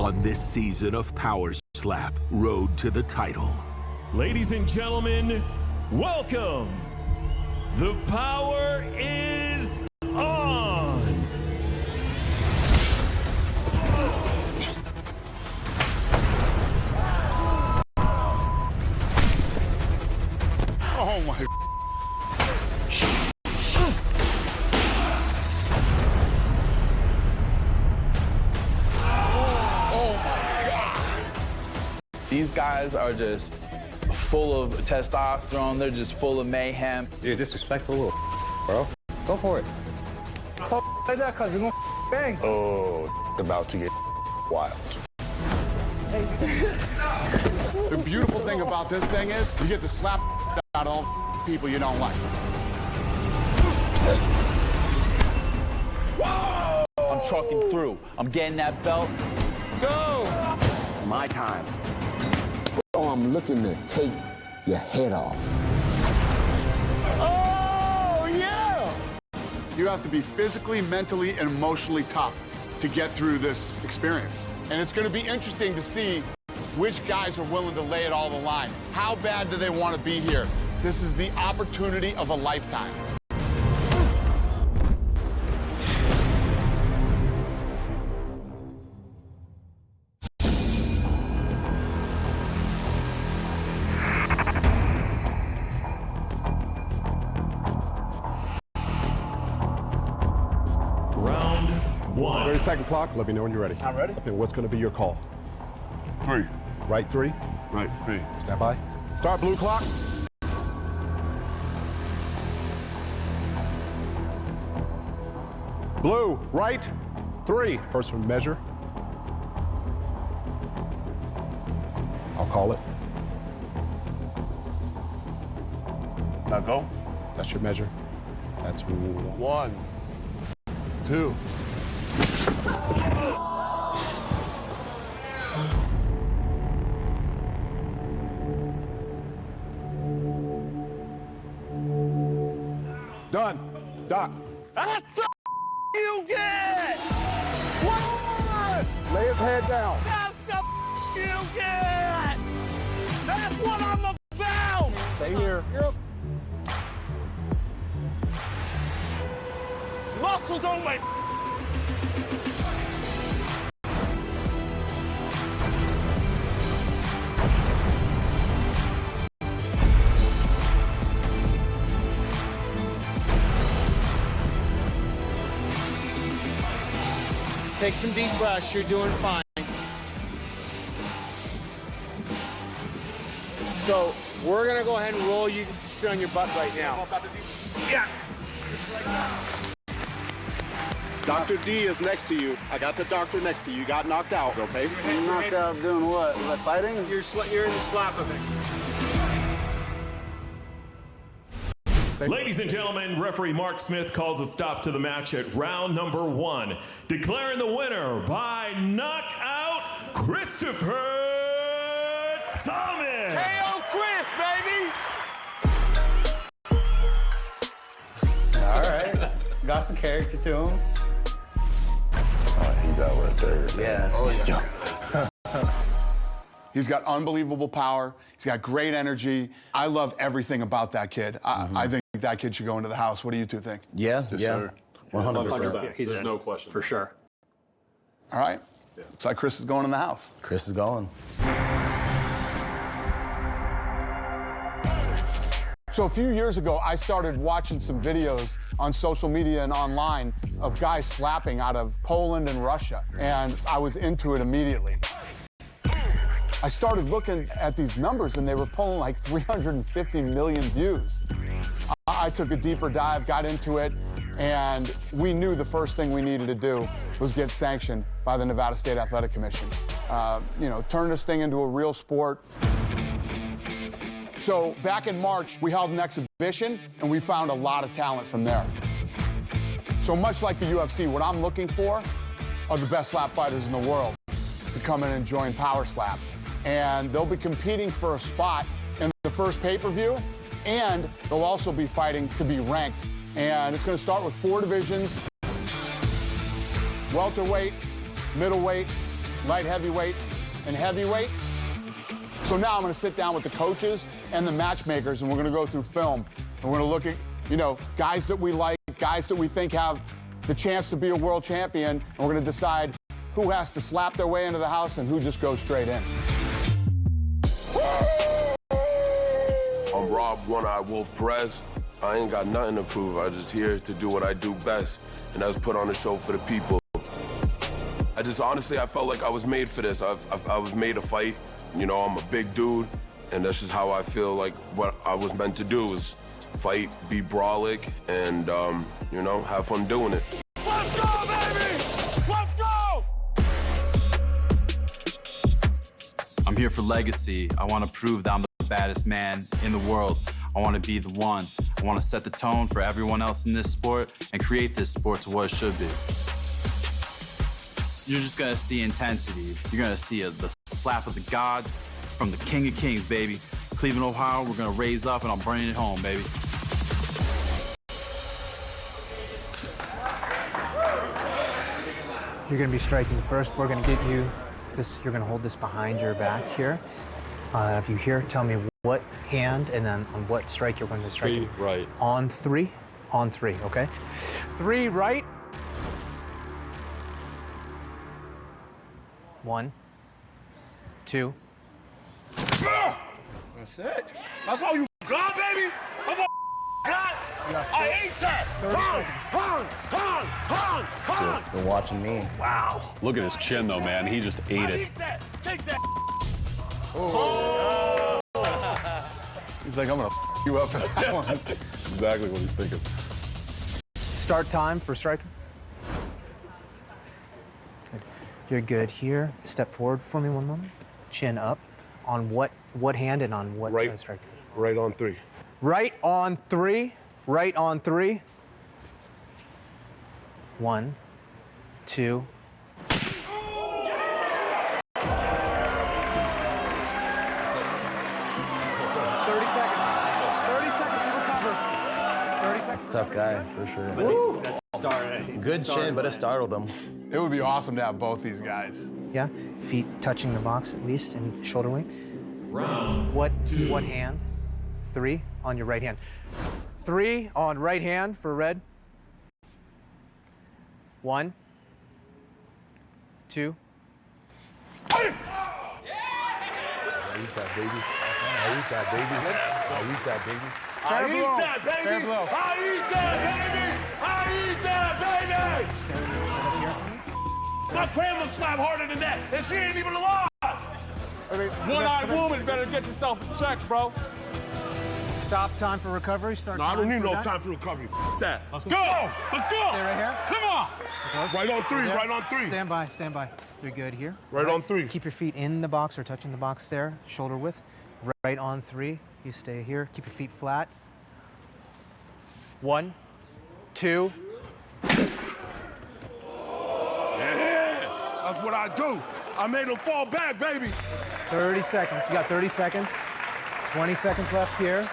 on this season of Power Slap Road to the Title. Ladies and gentlemen, welcome. The power is on. Oh my. These guys are just full of testosterone. They're just full of mayhem. You're a disrespectful little bro. Go for it. Like that, cause you're gonna bang. Oh, about to get wild. The beautiful thing about this thing is you get to slap out all people you don't like. Whoa! I'm trucking through. I'm getting that belt. Go! It's my time. Oh, I'm looking to take your head off. Oh, yeah! You have to be physically, mentally, and emotionally tough to get through this experience. And it's going to be interesting to see which guys are willing to lay it all on the line. How bad do they want to be here? This is the opportunity of a lifetime. Round one. 30-second clock. Let me know when you're ready. I'm ready. Okay, what's going to be your call? 3. Right 3? Right, 3. Stand by. Start blue clock. Blue, right 3. First one, measure. I'll call it. Now go. That's your measure. That's 1, 2. done. Doc. That's the you get! What? Lay his head down. That's the you get! That's what I'm about! Stay here. Muscle, don't wait! Take some deep breaths, you're doing fine. So, we're gonna go ahead and roll you just to sit on your butt right now. Yeah! Dr. D is next to you. I got the doctor next to you. You got knocked out, okay? Knocked out doing what? Like fighting? You're in the slap of it. Ladies and gentlemen, referee Mark Smith calls a stop to the match at round number 1, declaring the winner by knockout, Christopher Thomas. KO Chris, baby! All right. Got some character to him. Oh, he's out right there. Yeah. Oh, yeah. He's got unbelievable power. He's got great energy. I love everything about that kid. I think that kid should go into the house. What do you two think? Yeah, Yes, yeah. sir. 100%. There's no question. For sure. All right. Looks like Chris is going in the house. Chris is going. So a few years ago, I started watching some videos on social media and online of guys slapping out of Poland and Russia, and I was into it immediately. I started looking at these numbers, and they were pulling like 350 million views. I took a deeper dive, got into it, and we knew the first thing we needed to do was get sanctioned by the Nevada State Athletic Commission. You know, turn this thing into a real sport. So back in March, we held an exhibition, and we found a lot of talent from there. So much like the UFC, what I'm looking for are the best slap fighters in the world to come in and join Power Slap. And they'll be competing for a spot in the first pay-per-view, and they'll also be fighting to be ranked. And it's going to start with 4 divisions: welterweight, middleweight, light heavyweight, and heavyweight. So now I'm gonna sit down with the coaches and the matchmakers, and we're gonna go through film. And we're gonna look at, you know, guys that we like, guys that we think have the chance to be a world champion, and we're gonna decide who has to slap their way into the house and who just goes straight in. I'm Rob One-Eyed Wolf Perez. I ain't got nothing to prove. I'm just here to do what I do best, and that's put on a show for the people. Honestly, I felt like I was made for this. I was made to fight. You know, I'm a big dude, and that's just how I feel like what I was meant to do is fight, be brawlic, and, you know, have fun doing it. Let's go, baby! Let's go! I'm here for legacy. I want to prove that I'm the baddest man in the world. I want to be the one. I want to set the tone for everyone else in this sport and create this sport to what it should be. You're just going to see intensity. You're going to see the slap of the gods from the King of Kings, baby. Cleveland, Ohio, we're going to raise up and I'm bringing it home, baby. You're going to be striking first. We're going to get you this. You're going to hold this behind your back here. If you hear, tell me what hand and then on what strike you're going to strike. 3 right. On 3? On 3, okay? 3 right. 1, 2. That's it. That's all you got, baby? That's all you got? I hate that! Hung! They're watching me. Wow. Look at his chin, though, man. He just ate it. Eat that! Take that! Oh. He's like, I'm gonna you up for that one. Exactly what he's thinking. Start time for striking. Good. You're good here. Step forward for me one moment. Chin up. On what hand and on what strike? Right on 3. Right on 3. Right on 3. 1, 2. 30 seconds. 30 seconds to recover. 30 seconds. Tough guy, for sure. Good chin, but it startled him. It would be awesome to have both these guys. Yeah, feet touching the box at least and shoulder weight. Round What 2. hand? 3 on your right hand. 3 on right hand for red. 1, 2. I eat that, baby. I eat that, baby. I eat that, baby. I eat that, baby! Fair blow. I eat that, baby! I eat that, baby! My grandma slapped harder than that, and she ain't even alive! One-eyed woman better get yourself checked, bro. Stop time for recovery. Start No, I don't time need for no that. time for recovery. That. Let's go! Let's go! Stay right here. Come on! Right on 3, There. right on 3. Stand by, stand by. You're good here. Right on 3. Keep your feet in the box or touching the box there, shoulder width. Right on 3. You stay here. Keep your feet flat. 1, 2. Yeah, that's what I do. I made him fall back, baby. 30 seconds. You got 30 seconds. 20 seconds left here.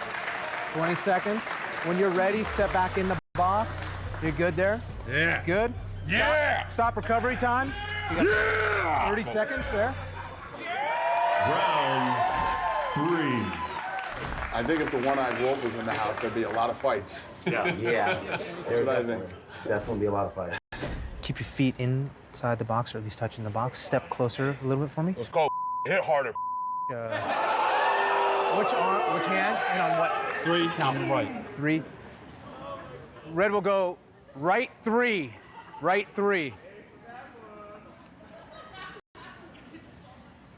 20 seconds. When you're ready, step back in the box. You're good there? Yeah. Good? Yeah. Stop recovery time. You got 30 seconds there. Round 3. I think if the one-eyed wolf was in the house, there'd be a lot of fights. Yeah. That's what I think. Definitely be a lot of fight. Keep your feet inside the box, or at least touching the box. Step closer a little bit for me. Let's go. Hit harder. Which arm, which hand, and on what? 3, now right. 3. Red will go right 3. Right 3.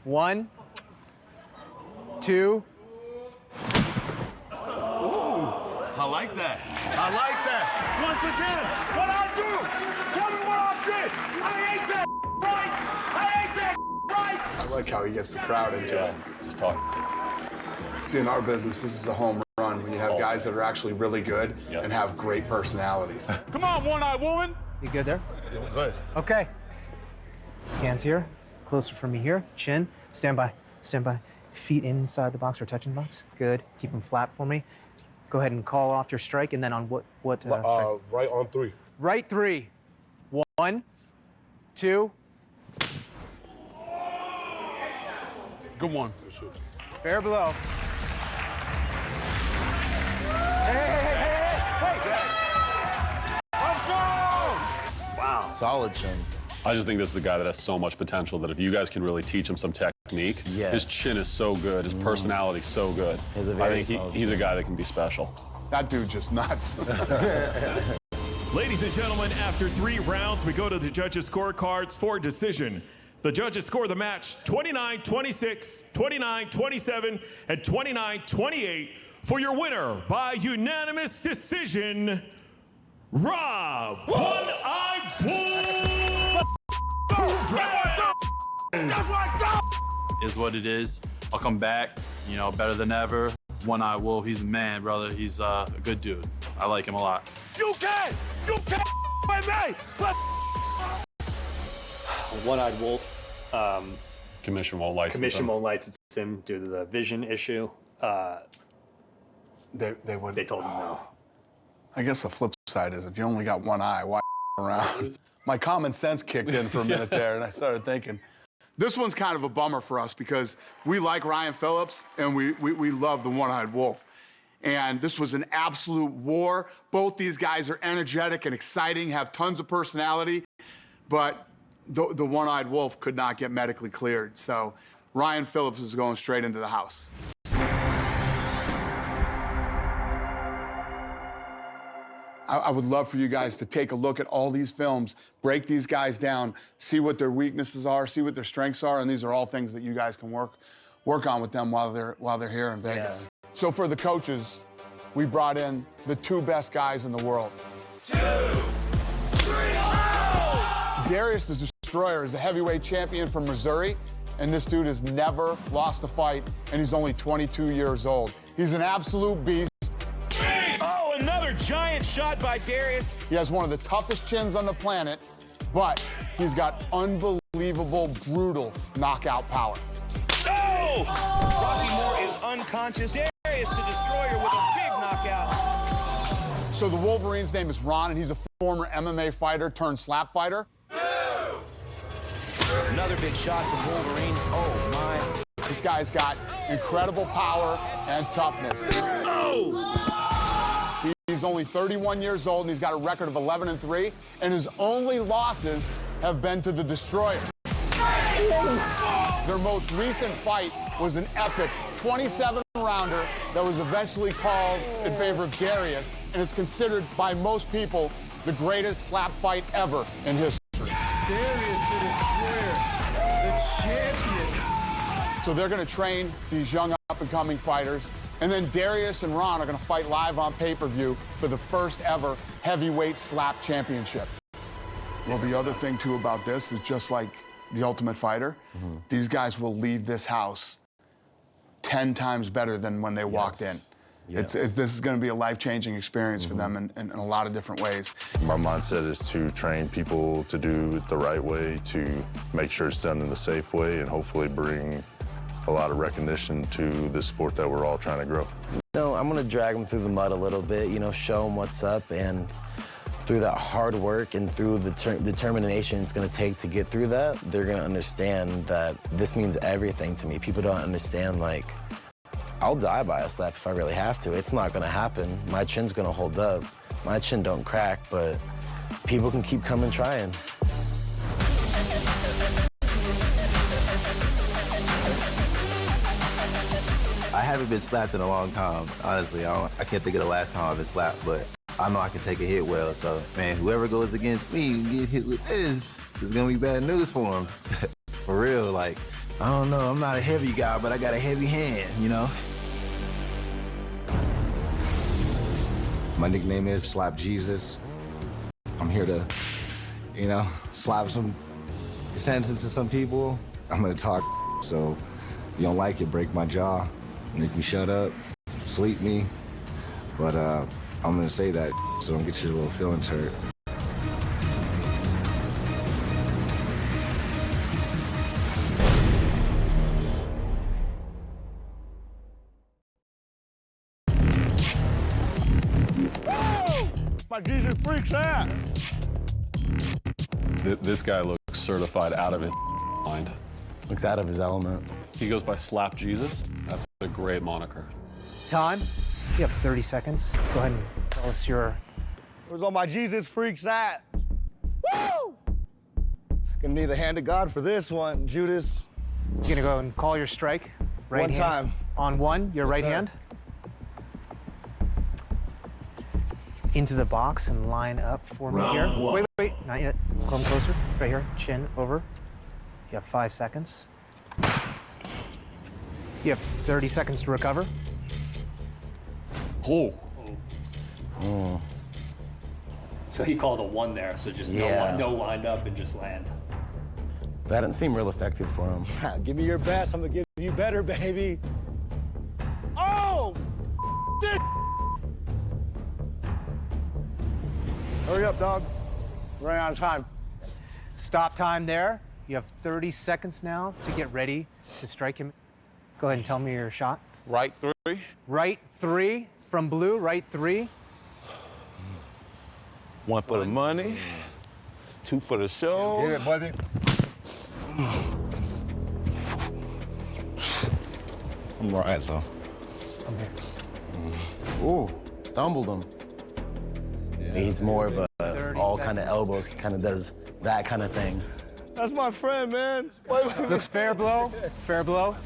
1, 2. I like that. I like that. Once again, what I do? Tell me what I did. I ain't that right. I ain't that right. I like how he gets the crowd into it. Just talk. See, in our business, this is a home run when you have guys that are actually really good Yep. and have great personalities. Come on, one-eyed woman. You good there? Doing good. Okay. Hands here. Closer for me here. Chin. Stand by. Stand by. Feet inside the box or touching the box. Good. Keep them flat for me. Go ahead and call off your strike, and then on what strike? Right on 3. Right 3. 1, 2. Good one. Fair below. Hey! Let's go! Wow. Solid chin. I just think this is a guy that has so much potential that if you guys can really teach him some technique, his chin is so good, his personality is so good. I think he's a guy that can be special. That dude just nuts. Ladies and gentlemen, after 3 rounds, we go to the judges' scorecards for decision. The judges score the match 29-26, 29-27, and 29-28 for your winner by unanimous decision, Rob One-Eyed Wolf! Is what it is. I'll come back, you know, better than ever. One-Eyed Wolf, he's a man, brother. He's a good dude. I like him a lot. You can't with me. One-Eyed Wolf. Commission won't license him due to the vision issue. They would. They told him no. I guess the flip side is if you only got one eye, why around? My common sense kicked in for a minute there, and I started thinking. This one's kind of a bummer for us because we like Ryan Phillips, and we love the One-Eyed Wolf. And this was an absolute war. Both these guys are energetic and exciting, have tons of personality, but the One-Eyed Wolf could not get medically cleared. So Ryan Phillips is going straight into the house. I would love for you guys to take a look at all these films, break these guys down, see what their weaknesses are, see what their strengths are, and these are all things that you guys can work on with them while they're here in Vegas. Yeah. So for the coaches, we brought in the 2 best guys in the world. 2, 3, oh! Darius the Destroyer is a heavyweight champion from Missouri, and this dude has never lost a fight, and he's only 22 years old. He's an absolute beast. Oh, another giant shot by Darius. He has one of the toughest chins on the planet, but he's got unbelievable, brutal knockout power. Oh! Rocky Moore is unconscious. Darius the Destroyer with a big knockout. So the Wolverine's name is Ron, and he's a former MMA fighter turned slap fighter. Another big shot from Wolverine. Oh, my. This guy's got incredible power and toughness. Oh! He's only 31 years old, and he's got a record of 11-3, and his only losses have been to the Destroyer. Their most recent fight was an epic 27-rounder that was eventually called in favor of Darius, and is considered by most people the greatest slap fight ever in history. Darius the Destroyer, the champion. So they're going to train these young up-and-coming fighters, and then Darius and Ron are going to fight live on pay-per-view for the first ever heavyweight slap championship. Well, the other thing, too, about this is just like The Ultimate Fighter, these guys will leave this house 10 times better than when they walked in. Yes. This is going to be a life-changing experience for them in a lot of different ways. My mindset is to train people to do it the right way, to make sure it's done in the safe way, and hopefully bring a lot of recognition to this sport that we're all trying to grow. No, I'm going to drag them through the mud a little bit, you know, show them what's up, and through that hard work and through the determination it's going to take to get through that, they're going to understand that this means everything to me. People don't understand, like, I'll die by a slap if I really have to. It's not going to happen. My chin's going to hold up. My chin don't crack, but people can keep coming trying. I haven't been slapped in a long time, honestly. I can't think of the last time I've been slapped, but I know I can take a hit well. So, man, whoever goes against me and get hit with this is going to be bad news for him. For real, like, I don't know. I'm not a heavy guy, but I got a heavy hand, you know? My nickname is Slap Jesus. I'm here to, you know, slap some sentences to some people. I'm going to talk, so if you don't like it, break my jaw, make me shut up, sleep me. But I'm going to say that so don't get your little feelings hurt. My Jesus freaks out. This guy looks certified out of his mind. Looks out of his element. He goes by Slap Jesus. That's a great moniker. Time. You have 30 seconds. Go ahead and tell us your... Where's all my Jesus freaks at? Woo! Gonna need the hand of God for this one, Judas. You're gonna go and call your strike. Right One hand. time. On one, your right sir. hand. Into the box and line up for me here. Wait, not yet. Come closer. Right here, chin over. You have 5 seconds. You have 30 seconds to recover. Oh. So he called a 1 there, so just no wind up and just land. That didn't seem real effective for him. Give me your best. I'm gonna give you better, baby. Oh! Shit! Hurry up, dog. Running out of time. Stop time there. You have 30 seconds now to get ready to strike him. Go ahead and tell me your shot. Right 3. Right 3 from blue, right 3. 1 for the money. 2 for the show. Get it, buddy. I'm right, so. I'm here. Ooh, stumbled him. He's more of a all kind of elbows, he kind of does that kind of thing. That's my friend, man. Looks fair blow. Fair blow.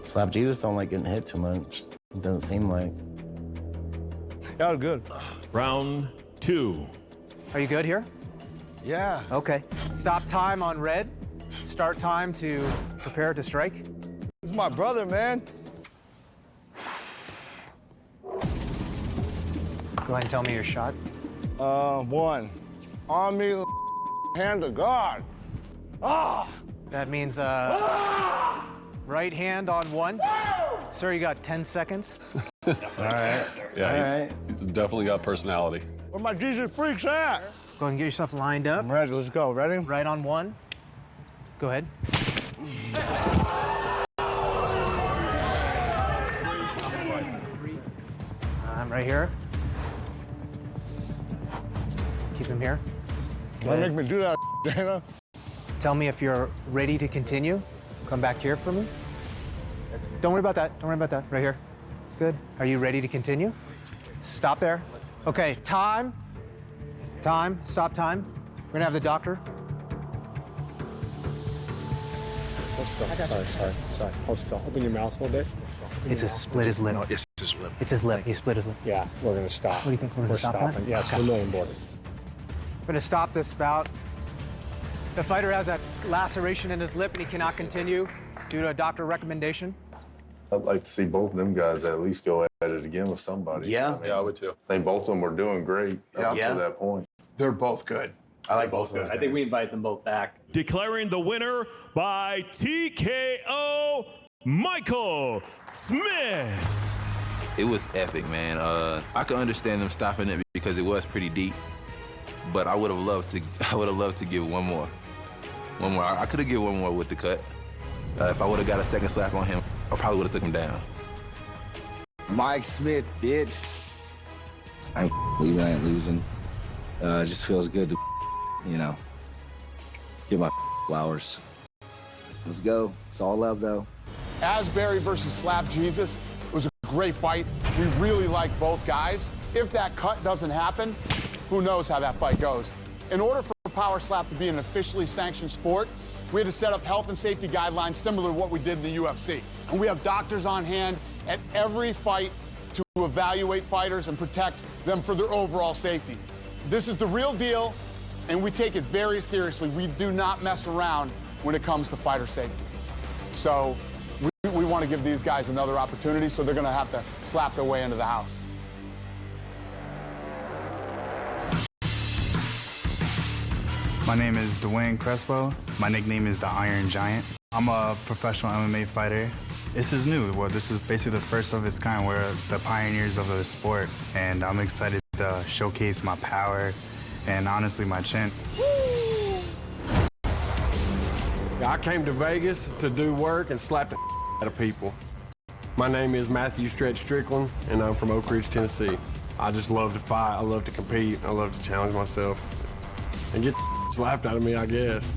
Slap Jesus don't like getting hit too much. It doesn't seem like. That was good. Round 2. Are you good here? Yeah. Okay. Stop time on red. Start time to prepare to strike. This is my brother, man. Go ahead and tell me your shot. 1. On me, hand of God. Ah! That means right hand on 1. Sir, you got 10 seconds. All right. Yeah, he's definitely got personality. Where my Jesus freaks at? Go ahead and get yourself lined up. I'm ready. Let's go. Ready? Right on 1. Go ahead. I'm right here. Keep him here. Don't make me do that, Dana. Tell me if you're ready to continue. Come back here for me. Don't worry about that. Don't worry about that. Right here. Good. Are you ready to continue? Stop there. Okay, time. Time. Stop time. We're gonna have the doctor. Sorry. Hold still. Open your mouth a little bit. It's a split his lip. It's his lip. It's his lip. He split his lip. Yeah, we're gonna stop. What do you think? We're gonna stop that? stopping. Yeah, it's Okay. the million border. We're gonna stop this bout. The fighter has a laceration in his lip and he cannot continue due to a doctor recommendation. I'd like to see both of them guys at least go at it again with somebody. Yeah. Yeah, I would too. I think both of them were doing great up Yeah. to that point. They're both good. I like both of those I think we guys. invite them both back. Declaring the winner by TKO, Michael Smith. It was epic, man. I could understand them stopping it because it was pretty deep, but I would have loved to give one more. I could have given one more with the cut. If I would have got a second slap on him, I probably would have took him down. Mike Smith, bitch. I ain't losing. It just feels good to, give my flowers. Let's go. It's all love, though. Asbury versus Slap Jesus was a great fight. We really like both guys. If that cut doesn't happen, who knows how that fight goes. In order for Power Slap to be an officially sanctioned sport, we had to set up health and safety guidelines similar to what we did in the UFC. And we have doctors on hand at every fight to evaluate fighters and protect them for their overall safety. This is the real deal, and we take it very seriously. We do not mess around when it comes to fighter safety. So we want to give these guys another opportunity, so they're going to have to slap their way into the house. My name is Dwayne Crespo. My nickname is the Iron Giant. I'm a professional MMA fighter. This is new. Well, this is basically the first of its kind. We're the pioneers of the sport, and I'm excited to showcase my power and honestly my chin. I came to Vegas to do work and slap the out of people. My name is Matthew Stretch Strickland, and I'm from Oak Ridge, Tennessee. I just love to fight. I love to compete. I love to challenge myself and get slapped out of me, I guess.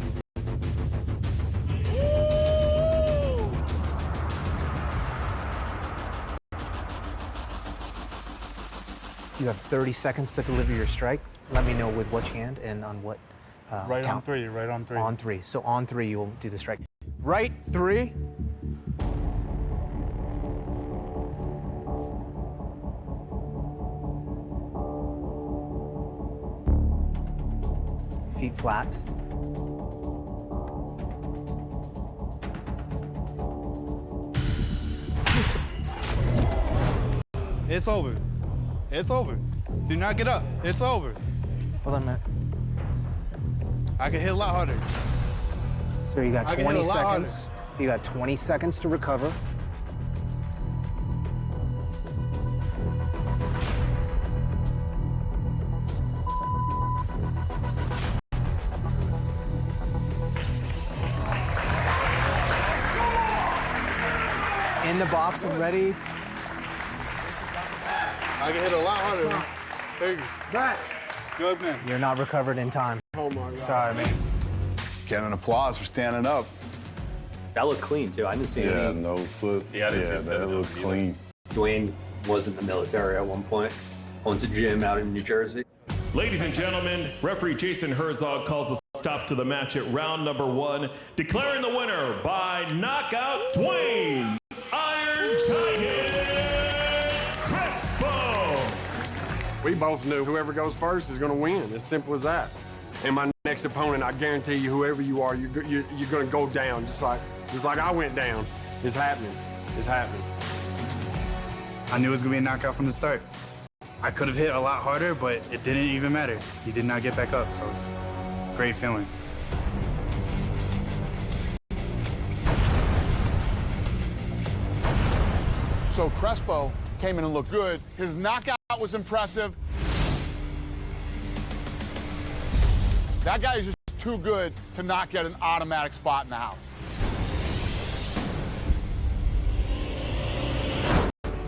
You have 30 seconds to deliver your strike. Let me know with which hand and on what Right count. on three, right on three. On three. So on three, you'll do the strike. Right, three. Feet flat. It's over. It's over. Do not get up. It's over. Hold on, man. I can hit a lot harder. So you got I can 20 hit a lot harder. seconds. You got 20 seconds to recover. In the box and ready. I can hit a lot harder. There you go. Back. Good, man. You're not recovered in time. Oh, my God. Sorry, man. Get an applause for standing up. That looked clean, too. I didn't see Yeah, any. no foot. Yeah, I didn't see that looked clean. Dwayne was in the military at one point. Owns a gym out in New Jersey. Ladies and gentlemen, referee Jason Herzog calls a stop to the match at round number 1, declaring the winner by knockout, Dwayne Iron Giant Crespo. We both knew whoever goes first is going to win. As simple as that. And my next opponent, I guarantee you, whoever you are, you're going to go down just like I went down. It's happening. It's happening. I knew it was going to be a knockout from the start. I could have hit a lot harder, but it didn't even matter. He did not get back up, so it's a great feeling. So Crespo came in and looked good. His knockout was impressive. That guy is just too good to not get an automatic spot in the house.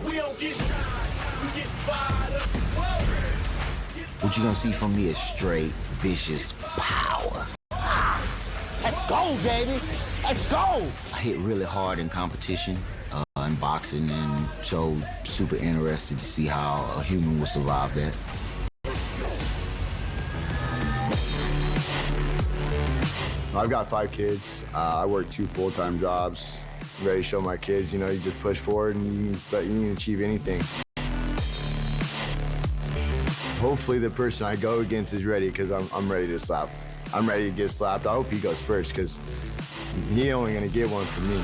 We don't get tired, we get fired up. What you're gonna see from me is straight, vicious power. Let's go, baby. Let's go. I hit really hard in competition, in boxing, and so super interested to see how a human will survive that. I've got 5 kids. I work 2 full-time jobs. I'm ready to show my kids, you just push forward and you can achieve anything. Hopefully the person I go against is ready because I'm ready to slap. I'm ready to get slapped. I hope he goes first because he only gonna get one from me.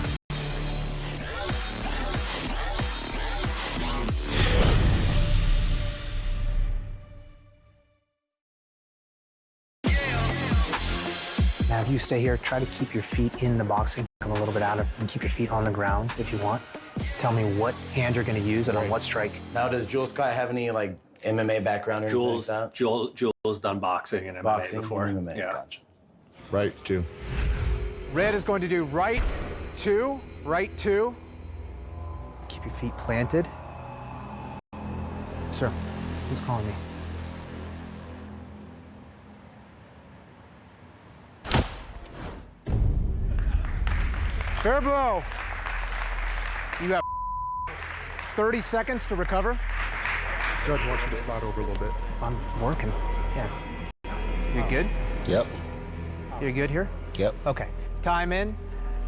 Now, if you stay here, try to keep your feet in the boxing, come a little bit out of, and keep your feet on the ground if you want. Tell me what hand you're going to use and on what strike. Now, does Jules Scott have any MMA background or anything like that? Jules done boxing and MMA before. And MMA, yeah. gotcha. Right, 2. Red is going to do right 2, right 2. Keep your feet planted. Sir, who's calling me? Fair blow. You have 30 seconds to recover. Judge wants you to slide over a little bit. I'm working. Yeah. You're good? Yep. You're good here? Yep. Okay. Time in.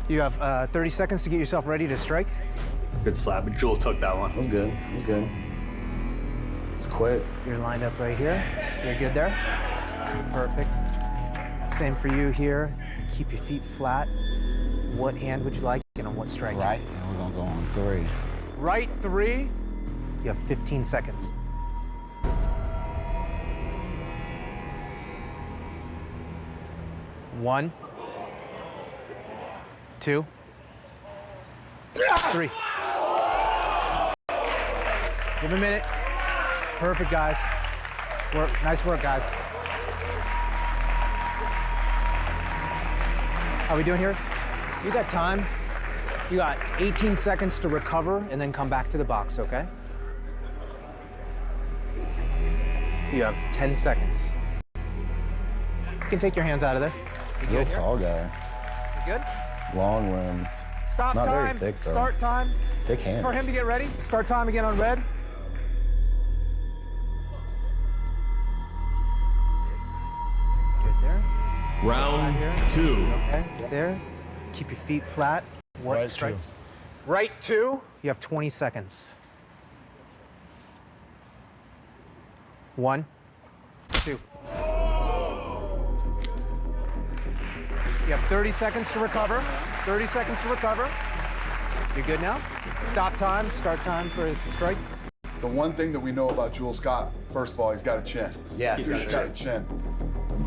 You have 30 seconds to get yourself ready to strike. Good slap, but Jules took that one. It was good. It was good. It's quick. You're lined up right here. You're good there? Perfect. Same for you here. Keep your feet flat. What hand would you like and on what strike? Right, and we're gonna go on 3. Right 3. You have 15 seconds. One, 2, 3. Give a minute. Perfect, guys. Nice work, guys. How we doing here? You got time. You got 18 seconds to recover and then come back to the box, okay? You have 10 seconds. You can take your hands out of there. You're a tall guy. You good? Long limbs. Stop Not time. very thick, though. Start time. Thick hands. For him to get ready. Start time again on red. Round 2. Okay, there. Keep your feet flat. What Right strike? two. Right 2. You have 20 seconds. 1, 2. You have 30 seconds to recover. 30 seconds to recover. You good now? Stop time, start time for his strike. The one thing that we know about Jules Scott, first of all, he's got a chin. Yeah, He's got a chin.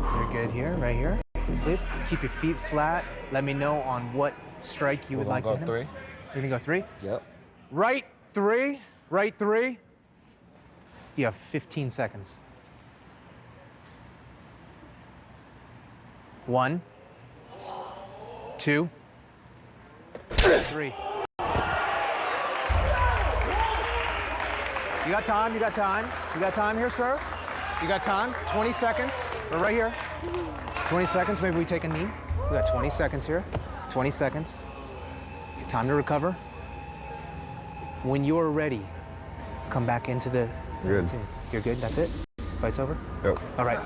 You're good here, right here. Please keep your feet flat. Let me know on what strike you would like to hit him. 3. You're gonna go 3? Yep. Right 3, right 3. You have 15 seconds. 1, 2, 3. You got time, you got time. You got time here, sir? You got time? 20 seconds. We're right here. 20 seconds, maybe we take a knee. We got 20 seconds here. 20 seconds. Time to recover. When you're ready, come back into the Good. team. You're good, that's it? Fight's over? Yep. All right.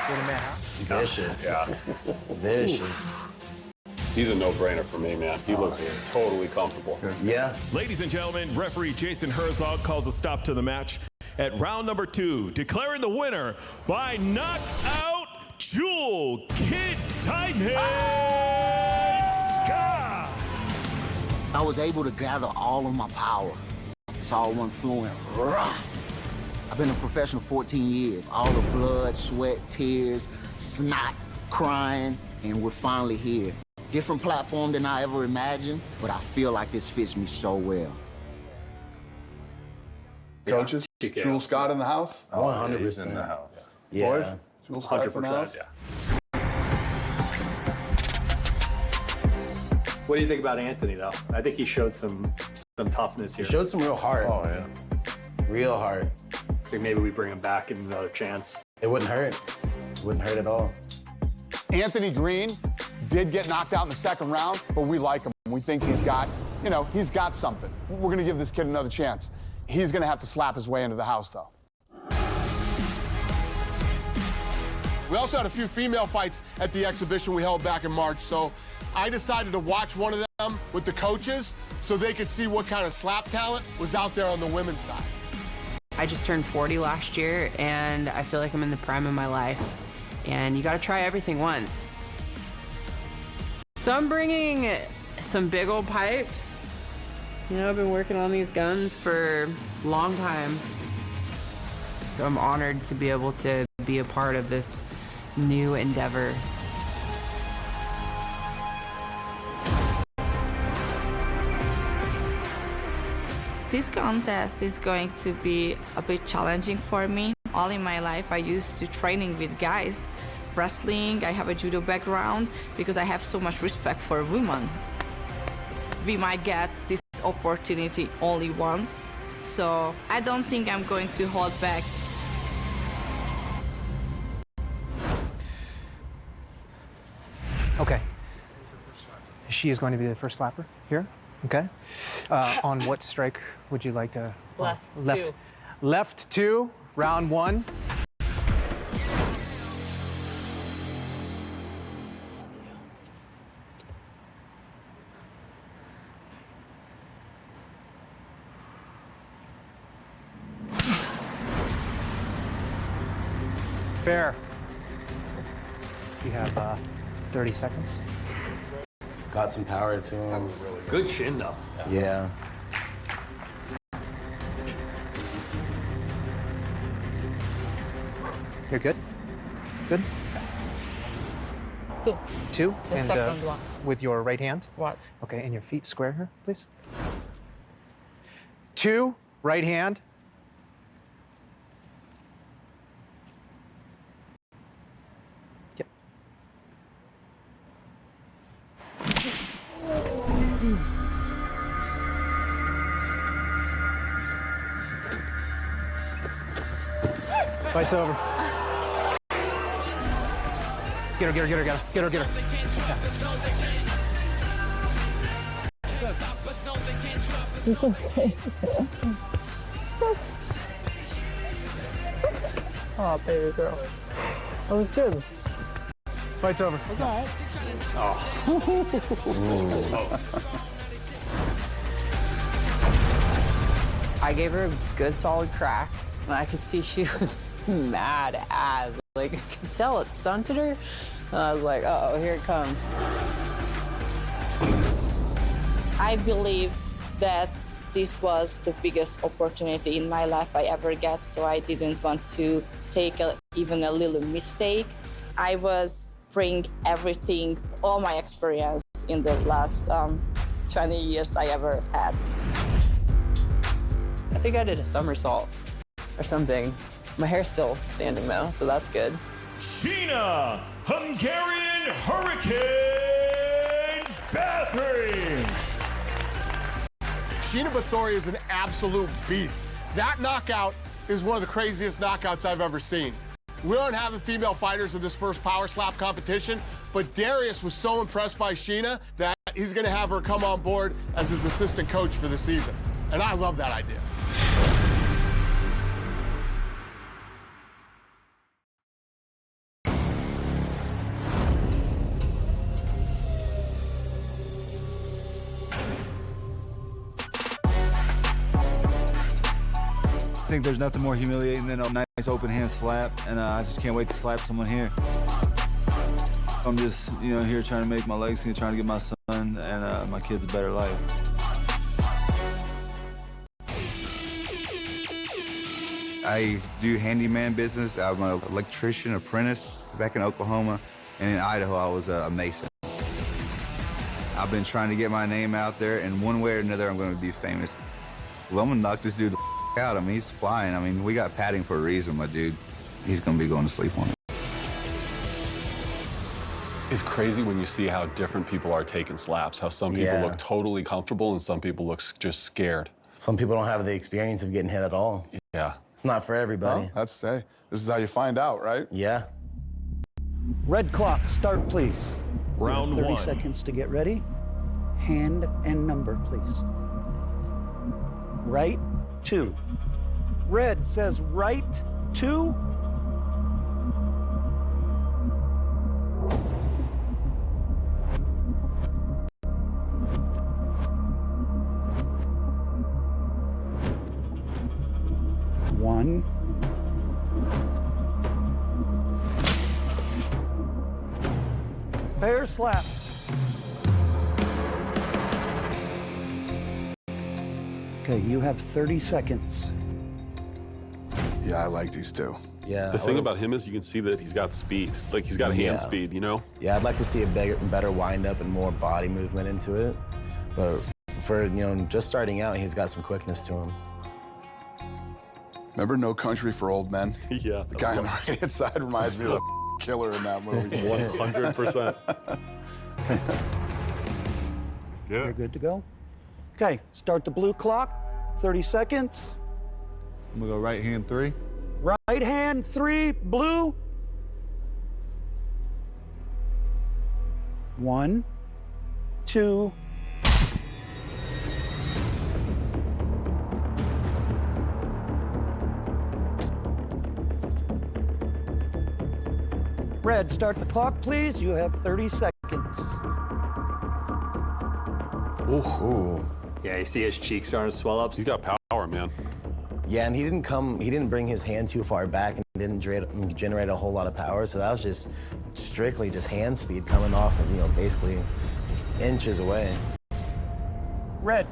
You're the man, huh? Vicious. Yeah. Vicious. He's a no-brainer for me, man. He looks totally comfortable. Yeah. Ladies and gentlemen, referee Jason Herzog calls a stop to the match at round number 2, declaring the winner by knockout, Jewel Kid Titanhead Scott. I was able to gather all of my power. It's all one fluent. I've been a professional 14 years. All the blood, sweat, tears, snot, crying, and we're finally here. Different platform than I ever imagined, but I feel like this fits me so well. Coaches, Jules Scott in the house? 100%. He's in the house. Yeah. Boys, Jules Scott's in the house? What do you think about Anthony, though? I think he showed some toughness He here. showed some real heart. Oh, yeah. Real heart. I think maybe we bring him back in another chance. It wouldn't hurt. It wouldn't hurt at all. Anthony Green did get knocked out in the second round, but we like him. We think he's got, he's got something. We're gonna give this kid another chance. He's gonna have to slap his way into the house, though. We also had a few female fights at the exhibition we held back in March, so I decided to watch one of them with the coaches so they could see what kind of slap talent was out there on the women's side. I just turned 40 last year, and I feel like I'm in the prime of my life. And you gotta try everything once. So I'm bringing some big old pipes. I've been working on these guns for a long time. So I'm honored to be able to be a part of this new endeavor. This contest is going to be a bit challenging for me. All in my life, I used to training with guys. Wrestling, I have a judo background because I have so much respect for women. We might get this opportunity only once, so I don't think I'm going to hold back. Okay. She is going to be the first slapper here. Okay. On what strike would you like to? Left. 2. Left 2, round 1. Fair. You have 30 seconds. Got some power to him. Good chin, though. Yeah. You're good? Good? 2. 2? The And second one. with your right hand? Right. Okay, and your feet square here, please. 2, right hand. Yep. Fight's over. Get her, get her, get her, get her, get her, get her. Oh, baby girl. I was good. Fight's over. It's all right. I gave her a good solid crack, and I could see she was mad as. Like, I could tell it stunted her. And I was like, uh-oh, here it comes. I believe that this was the biggest opportunity in my life I ever get, so I didn't want to take even a little mistake. I was bring everything, all my experience in the last 20 years I ever had. I think I did a somersault or something. My hair's still standing though, so that's good. Sheena Hungarian Hurricane Bathory. Sheena Bathory is an absolute beast. That knockout is one of the craziest knockouts I've ever seen. We aren't having female fighters in this first power slap competition, but Darius was so impressed by Sheena that he's gonna have her come on board as his assistant coach for the season. And I love that idea. I think there's nothing more humiliating than a nice open hand slap, and I just can't wait to slap someone here. I'm just, here trying to make my legacy, trying to give my son and my kids a better life. I do handyman business. I'm an electrician apprentice back in Oklahoma, and in Idaho I was a mason. I've been trying to get my name out there, and one way or another I'm going to be famous. Well, I'm going to knock this dude out. I mean, he's flying. I mean, we got padding for a reason, my dude. He's going to be going to sleep on it. It's crazy when you see how different people are taking slaps, how some people look totally comfortable and some people look just scared. Some people don't have the experience of getting hit at all. Yeah. It's not for everybody. Well, that's this is how you find out, right? Yeah. Red clock, start, please. Round 30 one. seconds to get ready. Hand and number, please. Right, 2. Red says right, 2. One. Fair slap. Okay, you have 30 seconds. Yeah, I like these two. Yeah. The thing about him is you can see that he's got speed. Like, he's got hand speed, Yeah, I'd like to see a better wind-up and more body movement into it. But for, just starting out, he's got some quickness to him. Remember No Country for Old Men? Yeah. The guy on the right-hand side reminds me of the killer in that movie. 100%. You're good to go. Okay, start the blue clock. 30 seconds. I'm gonna go right hand 3. Right hand 3, blue. 1, 2. Red, start the clock, please. You have 30 seconds. Ooh. Yeah, you see his cheeks starting to swell up. He's got power, man. Yeah, and he didn't bring his hand too far back and didn't generate a whole lot of power, so that was just strictly just hand speed coming off of, basically inches away. Red.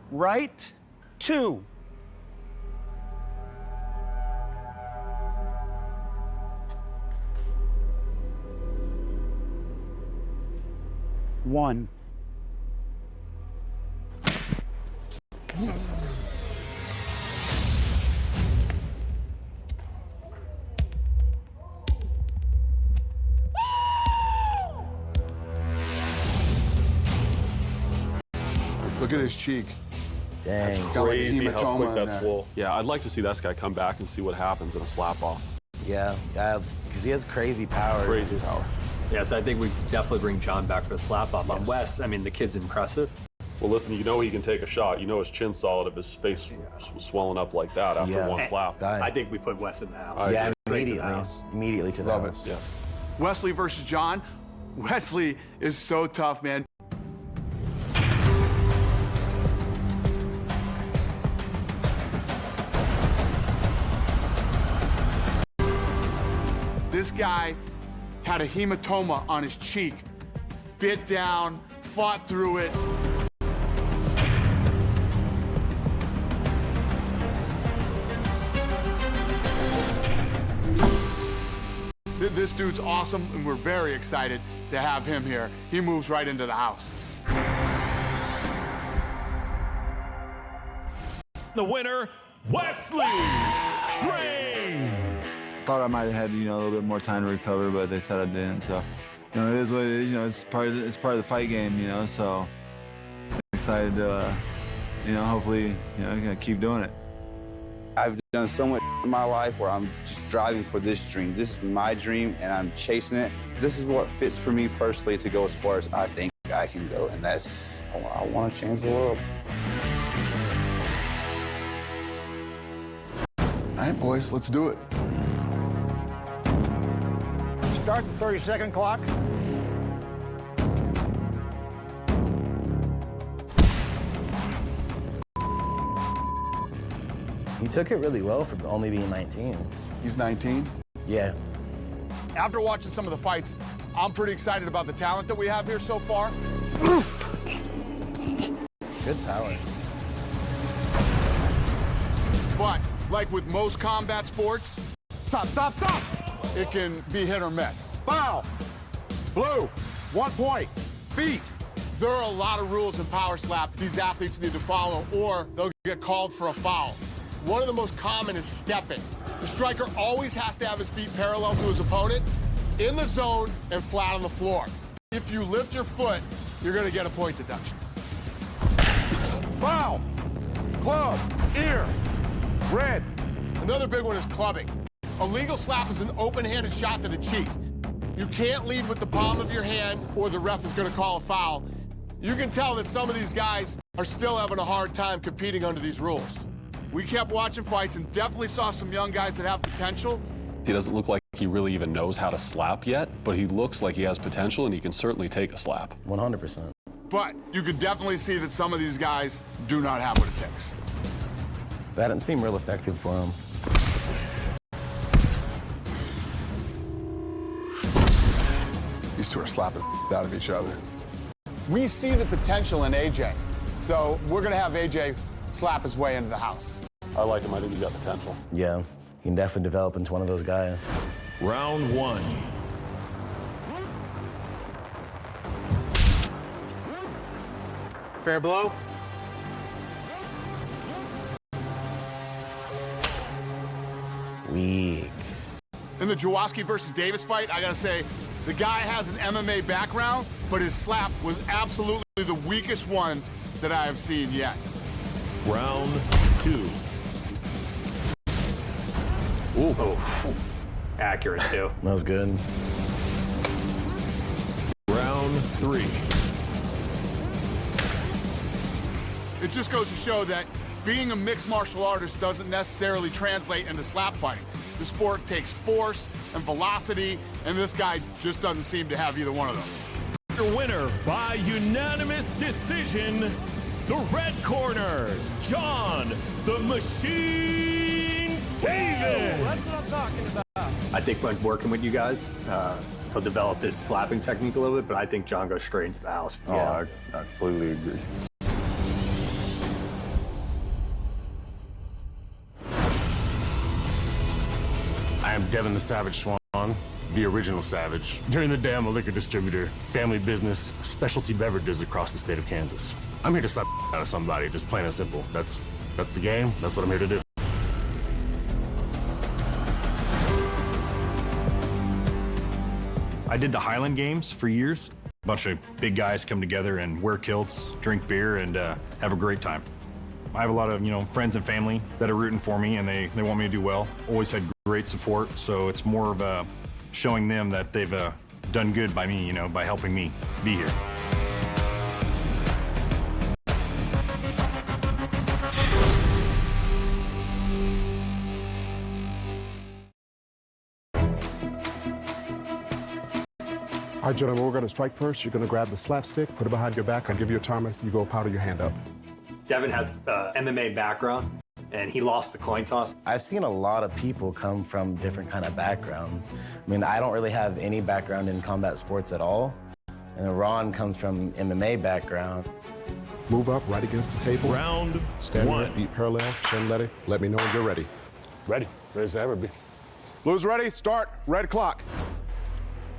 Right, 2. One. Look at his cheek. Dang. That's got like a Crazy how hematoma quick in that's there. full. Yeah, I'd like to see this guy come back and see what happens in a slap-off. Yeah, because he has crazy power. Power. Yeah, so I think we definitely bring John back for the slap-off. On Wes, I mean, the kid's impressive, Well, listen, you know he can take a shot. You know his chin's solid if his face was swelling up like that after one slap. I think we put Wes in the house. Yeah, Immediately. Immediately to the Love house. it. Yeah. Wesley versus John. Wesley is so tough, man. This guy had a hematoma on his cheek, bit down, fought through it. This dude's awesome, and we're very excited to have him here. He moves right into the house. The winner, Wesley Train. Thought I might have had, a little bit more time to recover, but they said I didn't. So, it is what it is. It's part of the fight game. So excited to, hopefully, keep doing it. I've done so much in my life where I'm just driving for this dream. This is my dream, and I'm chasing it. This is what fits for me personally to go as far as I think I can go, and that's I want to change the world. All right, boys, let's do it. Start the 30-second clock. He took it really well for only being 19. He's 19? Yeah. After watching some of the fights, I'm pretty excited about the talent that we have here so far. Good power. But, like with most combat sports, stop, it can be hit or miss. Foul. Blue. 1 point. Feet. There are a lot of rules in power slap these athletes need to follow, or they'll get called for a foul. One of the most common is stepping. The striker always has to have his feet parallel to his opponent, in the zone, and flat on the floor. If you lift your foot, you're gonna get a point deduction. Foul. Club. Ear. Red. Another big one is clubbing. A legal slap is an open-handed shot to the cheek. You can't lead with the palm of your hand, or the ref is gonna call a foul. You can tell that some of these guys are still having a hard time competing under these rules. We kept watching fights and definitely saw some young guys that have potential. He doesn't look like he really even knows how to slap yet, but he looks like he has potential, and he can certainly take a slap. 100%. But you can definitely see that some of these guys do not have what it takes. That didn't seem real effective for him. These two are slapping out of each other. We see the potential in AJ, so we're gonna have AJ slap his way into the house. I like him. I think he's got potential. Yeah, he can definitely develop into one of those guys. Round 1. Fair blow. Weak. In the Jaworski versus Davis fight, I gotta say, the guy has an MMA background, but his slap was absolutely the weakest one that I have seen yet. Round 2. Ooh. Oh. Accurate, too. That was good. Round 3. It just goes to show that being a mixed martial artist doesn't necessarily translate into slap fighting. The sport takes force and velocity, and this guy just doesn't seem to have either one of them. Your winner by unanimous decision, the red corner, John the Machine Davis. That's what I'm talking about. I think when working with you guys, he'll develop this slapping technique a little bit, but I think John goes straight into the house. Yeah. I completely agree. I am Devin the Savage Swan, the original Savage. During the day, I'm a liquor distributor, family business, specialty beverages across the state of Kansas. I'm here to slap out of somebody, just plain and simple. That's the game. That's what I'm here to do. I did the Highland Games for years. A bunch of big guys come together and wear kilts, drink beer, and have a great time. I have a lot of, friends and family that are rooting for me, and they want me to do well. Always had great support, so it's more of showing them that they've done good by me, by helping me be here. All right, gentlemen, we're going to strike first. You're going to grab the slap stick, put it behind your back. I'll give you a timer. You go powder your hand up. Devin has MMA background, and he lost the coin toss. I've seen a lot of people come from different kind of backgrounds. I mean, I don't really have any background in combat sports at all. And Ron comes from MMA background. Move up right against the table. Round Stand one. there, feet parallel, chin level. Let me know when you're ready. Ready. Ready as ever be. Blues ready, start, red clock.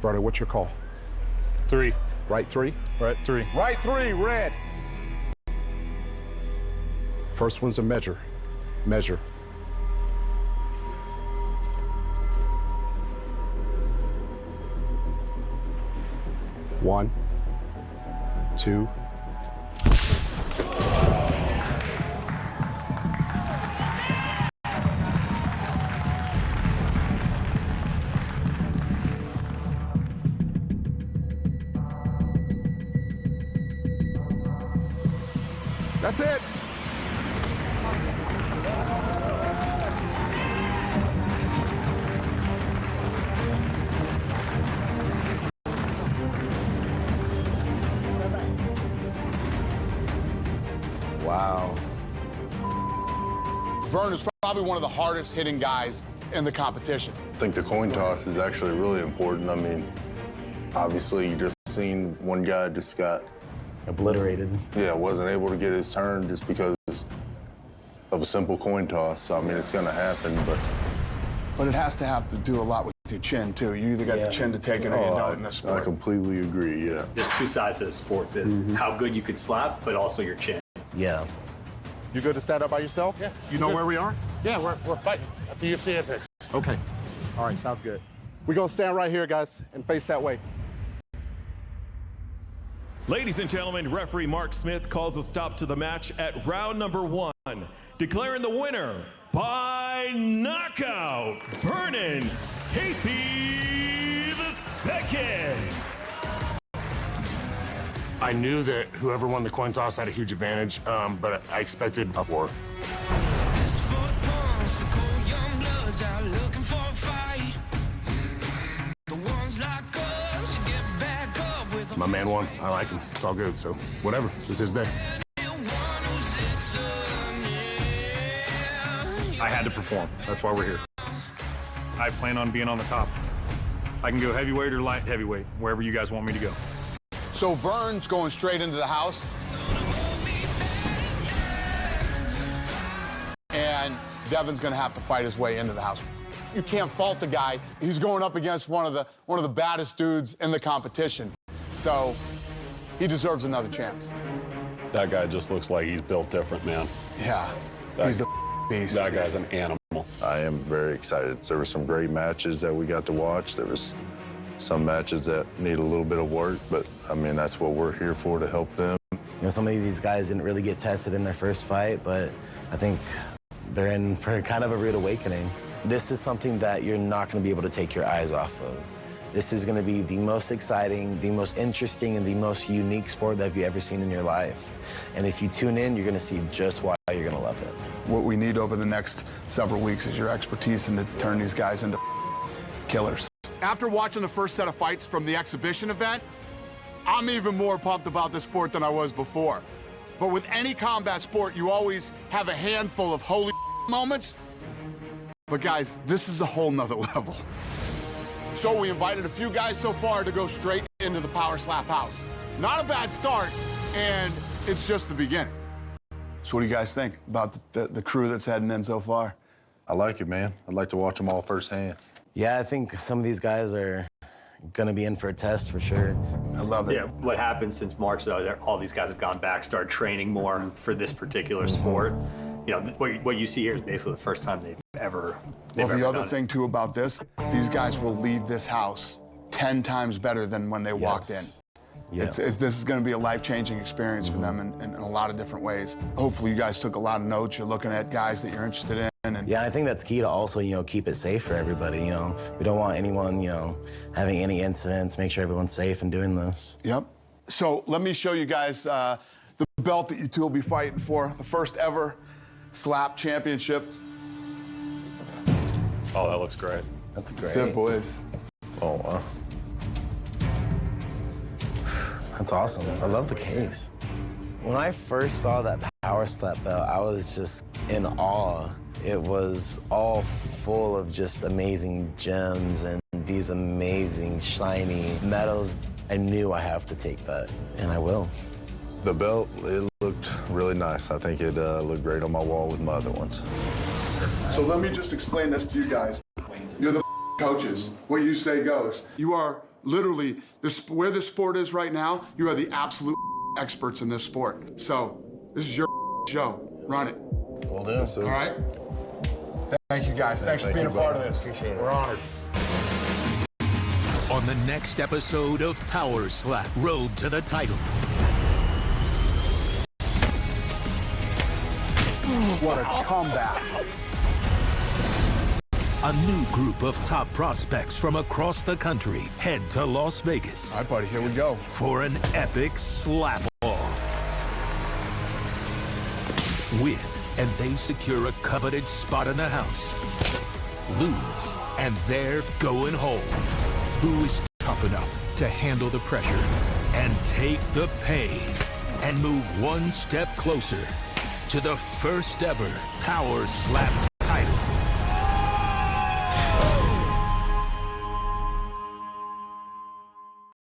Brother, what's your call? 3. Right 3? Right 3. Right 3, red. First one's a measure. Measure. One, 2. That's it. Wow. Vern is probably one of the hardest hitting guys in the competition. I think the coin toss is actually really important. I mean, obviously you just seen one guy just got obliterated. Yeah, wasn't able to get his turn just because of a simple coin toss. So, I mean, it's going to happen, But it has to have to do a lot with your chin, too. You either got the chin to take it or you don't in this sport. I completely agree, yeah. There's two sides to the sport. There's how good you can slap, but also your chin. Yeah. You good to stand up by yourself? Yeah. You know where we are? Yeah, we're fighting at the UFC Apex. Okay. All right, sounds good. We're going to stand right here, guys, and face that way. Ladies and gentlemen, referee Mark Smith calls a stop to the match at round number 1, declaring the winner by knockout, Vernon Casey II. I knew that whoever won the coin toss had a huge advantage, but I expected a war. My man won. I like him. It's all good. So whatever. This is his day. I had to perform. That's why we're here. I plan on being on the top. I can go heavyweight or light heavyweight, wherever you guys want me to go. So Vern's going straight into the house. And Devin's going to have to fight his way into the house. You can't fault the guy. He's going up against one of the baddest dudes in the competition. So he deserves another chance. That guy just looks like he's built different, man. Yeah, he's a beast. That guy's an animal. I am very excited. There were some great matches that we got to watch. There was some matches that need a little bit of work, but I mean, that's what we're here for, to help them. You know, some of these guys didn't really get tested in their first fight, but I think they're in for kind of a rude awakening. This is something that you're not going to be able to take your eyes off of. This is going to be the most exciting, the most interesting, and the most unique sport that you've ever seen in your life. And if you tune in, you're going to see just why you're going to love it. What we need over the next several weeks is your expertise and to turn these guys into killers. After watching the first set of fights from the exhibition event, I'm even more pumped about this sport than I was before. But with any combat sport, you always have a handful of holy moments. But guys, this is a whole nother level. So we invited a few guys so far to go straight into the Power Slap House. Not a bad start, and it's just the beginning. So what do you guys think about the crew that's heading in so far? I like it, man. I'd like to watch them all firsthand. Yeah, I think some of these guys are going to be in for a test for sure. I love it. Yeah, what happened since March, though, all these guys have gone back, started training more for this particular sport. You know, what you see here is basically the first time they've ever Well, the other done it. thing, too, about this, these guys will leave this house 10 times better than when they walked in. Yes. This is going to be a life-changing experience for them in a lot of different ways. Hopefully, you guys took a lot of notes. You're looking at guys that you're interested in. And Yeah, I think that's key to also, keep it safe for everybody, We don't want anyone, having any incidents, make sure everyone's safe and doing this. Yep. So let me show you guys the belt that you two will be fighting for, the first ever slap championship. Oh, that looks great. That's great. Simple is. Oh, wow. That's awesome. I love the case. When I first saw that Power Slap belt, I was just in awe. It was all full of just amazing gems and these amazing shiny metals. I knew I have to take that, and I will. The belt, it looked really nice. I think it looked great on my wall with my other ones. So let me just explain this to you guys. You're the coaches. What you say goes. You are literally, where the sport is right now, you are the absolute experts in this sport. So this is your show. Run it. Will do. All right? Thank you, guys. Thanks for being a part of this. Appreciate it. We're honored. On the next episode of Power Slap, Road to the Title. What a comeback. A new group of top prospects from across the country head to Las Vegas. All right, buddy, here we go. For an epic slap-off. Win, and they secure a coveted spot in the house. Lose, and they're going home. Who is tough enough to handle the pressure and take the pain and move one step closer to the first ever Power Slap